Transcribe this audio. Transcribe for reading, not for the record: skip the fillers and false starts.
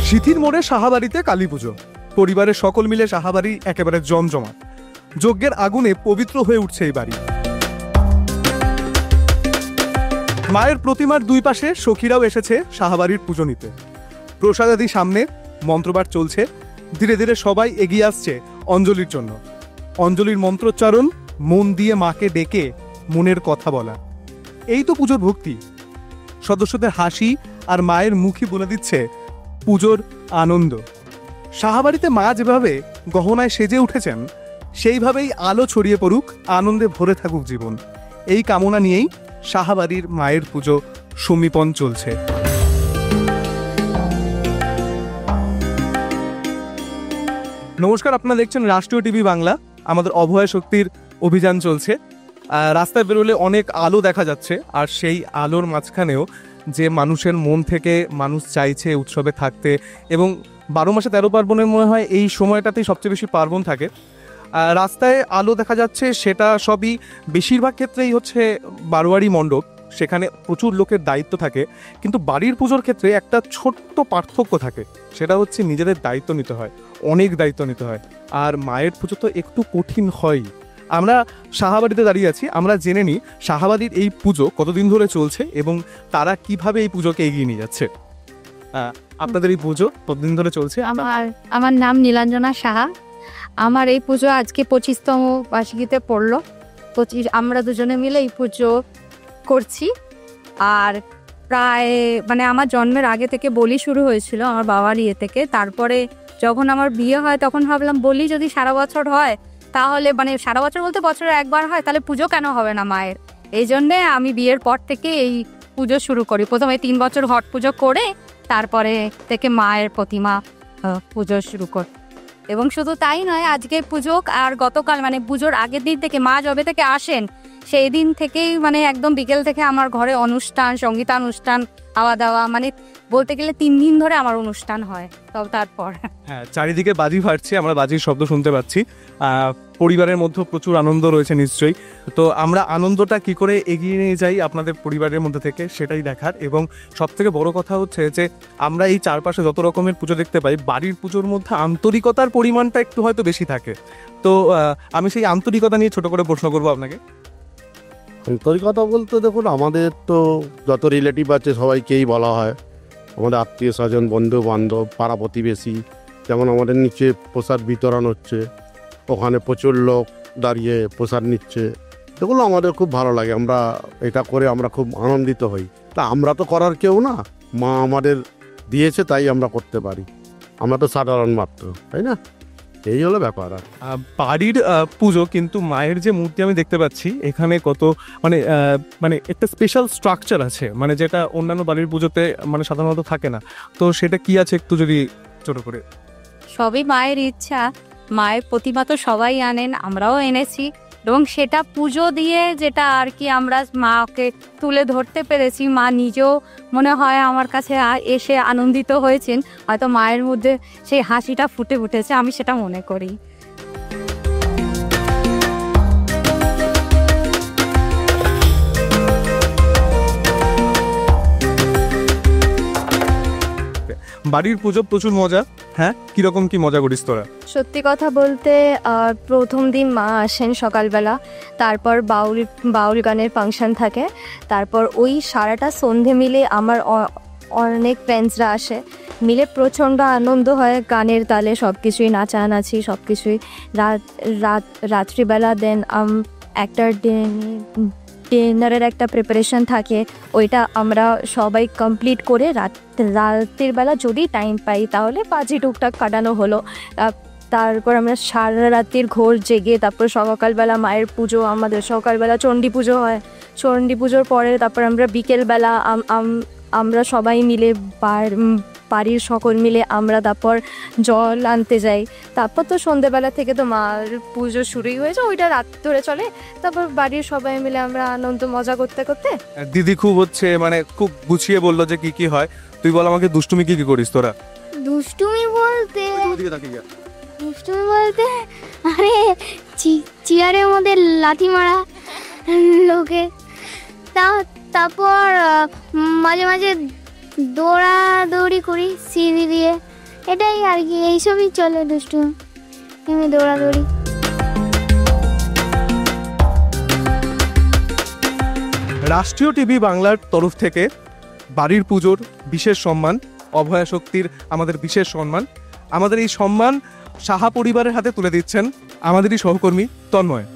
সিথির মোড়ে সাহাবাড়িতে কালী পুজো। পরিবারের সকল মিলে সাহাবাড়ি একেবারে জমজমাট। যজ্ঞের আগুনে পবিত্র হয়ে উঠছে এই বাড়ি। মায়ের প্রতিমার দুই পাশে সখীরাও এসেছে সাহাবাড়ির পুজো নিতে। প্রসাদাদি সামনে, মন্ত্রপাঠ চলছে। ধীরে ধীরে সবাই এগিয়ে আসছে অঞ্জলির জন্য। অঞ্জলির মন্ত্রোচ্চারণ, মন দিয়ে মাকে ডেকে মনের কথা বলা, এই তো পুজোর ভক্তি। সদস্যদের হাসি আর মায়ের মুখই বলে দিচ্ছে পুজোর আনন্দ। সাহাবাড়িতে মা যেভাবে গহনায় সেজে উঠেছেন, সেইভাবেই আলো ছড়িয়ে পড়ুক, আনন্দে ভরে থাকুক জীবন, এই কামনা নিয়েই সাহাবাড়ির মায়ের পুজো সমীপন চলছে। নমস্কার, আপনারা দেখছেন রাষ্ট্রীয় টিভি বাংলা। আমাদের অভয় শক্তির অভিযান চলছে। রাস্তায় বেরোলে অনেক আলো দেখা যাচ্ছে, আর সেই আলোর মাঝখানেও যে মানুষের মন থেকে মানুষ চাইছে উৎসবে থাকতে, এবং 12 মাসে 13 পার্বণের মনে হয় এই সময়টাতেই সবচেয়ে বেশি পার্বণ থাকে। রাস্তায় আলো দেখা যাচ্ছে, সেটা সবই বেশিরভাগ ক্ষেত্রেই হচ্ছে বারোয়ারি মণ্ডপ, সেখানে প্রচুর লোকের দায়িত্ব থাকে। কিন্তু বাড়ির পুজোর ক্ষেত্রে একটা ছোট্ট পার্থক্য থাকে, সেটা হচ্ছে নিজেদের দায়িত্ব নিতে হয়, অনেক দায়িত্ব নিতে হয়। আর মায়ের পুজো তো একটু কঠিন হয়। আমরা সাহাবাড়িতে দাঁড়িয়ে আছি, আমরা জেনে নিই সাহাবাড়ির এই পুজো কতদিন ধরে চলছে এবং তারা কিভাবে এই পুজোকে এগিয়ে নিয়ে যাচ্ছে। আপনাদের এই পুজো কতদিন ধরে চলছে? আমার নাম নীলাঞ্জনা সাহা। আমার এই পুজো আজকে 25তম বার্ষিকীতে পড়লো। আমরা দুজনে মিলে এই পুজো করছি। আর প্রায় আমার জন্মের আগে থেকে বলি শুরু হয়েছিল আমার বাবার ইয়ে থেকে। তারপরে যখন আমার বিয়ে হয় তখন ভাবলাম বলি যদি সারা বছর হয় তাহলে, সারা বছর বলতে বছরে একবার হয়, তাহলে পুজো কেন হবে না মায়ের। এই জন্যে আমি বিয়ের পর থেকে এই পুজো শুরু করি। প্রথমে 3 বছর ঘট পুজো করে তারপরে থেকে মায়ের প্রতিমা পুজো শুরু করি। এবং শুধু তাই নয়, আজকে পুজো আর গতকাল পুজোর আগের দিন থেকে মা যবে থেকে আসেন সেই দিন থেকেই একদম বিকেল থেকে আমার ঘরে অনুষ্ঠান, সঙ্গীতানুষ্ঠান, খাওয়া দাওয়া, বলতে গেলে 3 দিন ধরে আমার অনুষ্ঠান হয়। তারপর হ্যাঁ, চারিদিকে বাজি ফাটছে, আমরা বাজির শব্দ শুনতে পাচ্ছি। পরিবারের মধ্যে প্রচুর আনন্দ রয়েছে নিশ্চয়ই। তো আমরা আনন্দটা কি করে এগিয়ে নিয়ে যাই আপনাদের পরিবারের মধ্যে থেকে, সেটাই দেখার। এবং সব থেকে বড় কথা হচ্ছে যে আমরা এই চারপাশে যত রকমের পুজো দেখতে পাই, বাড়ির পুজোর মধ্যে আন্তরিকতার পরিমাণটা একটু হয়তো বেশি থাকে। তো আমি সেই আন্তরিকতা নিয়ে ছোট করে প্রশ্ন করবো আপনাকে। আন্তরিকতা বলতে দেখুন, আমাদের তো যত রিলেটিভ আছে সবাইকেই বলা হয়, আমাদের আত্মীয় স্বজন, বন্ধু বান্ধব, পাড়া প্রতিবেশী। যেমন আমাদের নিচে প্রসাদ বিতরণ হচ্ছে, ওখানে প্রচুর লোক দাঁড়িয়ে প্রসাদ নিচ্ছে, এগুলো আমাদের খুব ভালো লাগে। আমরা এটা করে আমরা খুব আনন্দিত হই। তা আমরা তো করার কেউ না, মা আমাদের দিয়েছে তাই আমরা করতে পারি। আমরা তো সাধারণ মাত্র, তাই না? এই হলো ব্যাপার। বাড়ির পুজো, কিন্তু মায়ের যে মূর্তি আমি দেখতে পাচ্ছি এখানে কত একটা স্পেশাল স্ট্রাকচার আছে, যেটা অন্যান্য বাড়ির পুজোতে সাধারণত থাকে না। তো সেটা কি আছে একটু যদি ছোট করে। সবই মায়ের ইচ্ছা। মায়ের প্রতিমা তো সবাই আনেন, আমরাও এনেছি, এবং সেটা পুজো দিয়ে যেটা আর কি আমরা মাকে তুলে ধরতে পেরেছি। মা নিজেও মনে হয় আমার কাছে এসে আনন্দিত হয়েছেন, হয়তো মায়ের মধ্যে সেই হাসিটা ফুটে উঠেছে, আমি সেটা মনে করি। বাড়ির পুজো প্রচুর মজা। হ্যাঁ, কিরকম কি মজা করিস তোরা? সত্যি কথা বলতে প্রথম দিন মা আসেন সকালবেলা, তারপর বাউল গানের ফাংশন থাকে, তারপর ওই সারাটা সন্ধে মিলে আমার অনেক ফ্রেন্ডসরা আসে, মিলে প্রচণ্ড আনন্দ হয়, গানের তালে সব কিছুই, নাচানাচি সব কিছুই। রাত্রিবেলা দেন একটা ডিনারের একটা প্রিপারেশন থাকে, ওইটা আমরা সবাই কমপ্লিট করে রাতের বেলা যদি টাইম পাই তাহলে বাজি টুকটাক কাটানো হলো। তারপর আমরা সারা রাত্রির ঘোর জেগে তারপর সকালবেলা মায়ের পুজো, আমাদের সকালবেলা চণ্ডী পুজো হয়। চণ্ডী পুজোর পরে তারপর আমরা বিকেলবেলা আমরা সবাই মিলে বাড়ির সকল মিলে আমরা তারপর জল আনতে যাই। তারপর তো সন্ধ্যেবেলা থেকে তো মার পুজো শুরুই হয়েছে, ওইটা রাত ধরে চলে। তারপর বাড়ির সবাই মিলে আমরা আনন্দ মজা করতে করতে। দিদি খুব খুব গুছিয়ে বললো যে কি কি হয়। তুই বল আমাকে, দুষ্টুমি কি কি করিস তোরা? দুষ্টুমি বলতে আরে চেয়ারের মধ্যে লাথি মারা লোকে, তারপর মাঝে মাঝে দৌড়াদৌড়ি করি সিঁড়ি দিয়ে, এটাই আর কি, এইসবই চলে দুষ্টু এমনি দৌড়াদৌড়ি। রাষ্ট্রীয় টিভি বাংলার তরফ থেকে বাড়ির পুজোর বিশেষ সম্মান, অভয়া শক্তির আমাদের বিশেষ সম্মান, আমাদের এই সম্মান সাহা পরিবারের হাতে তুলে দিচ্ছেন আমাদেরই সহকর্মী তন্ময়।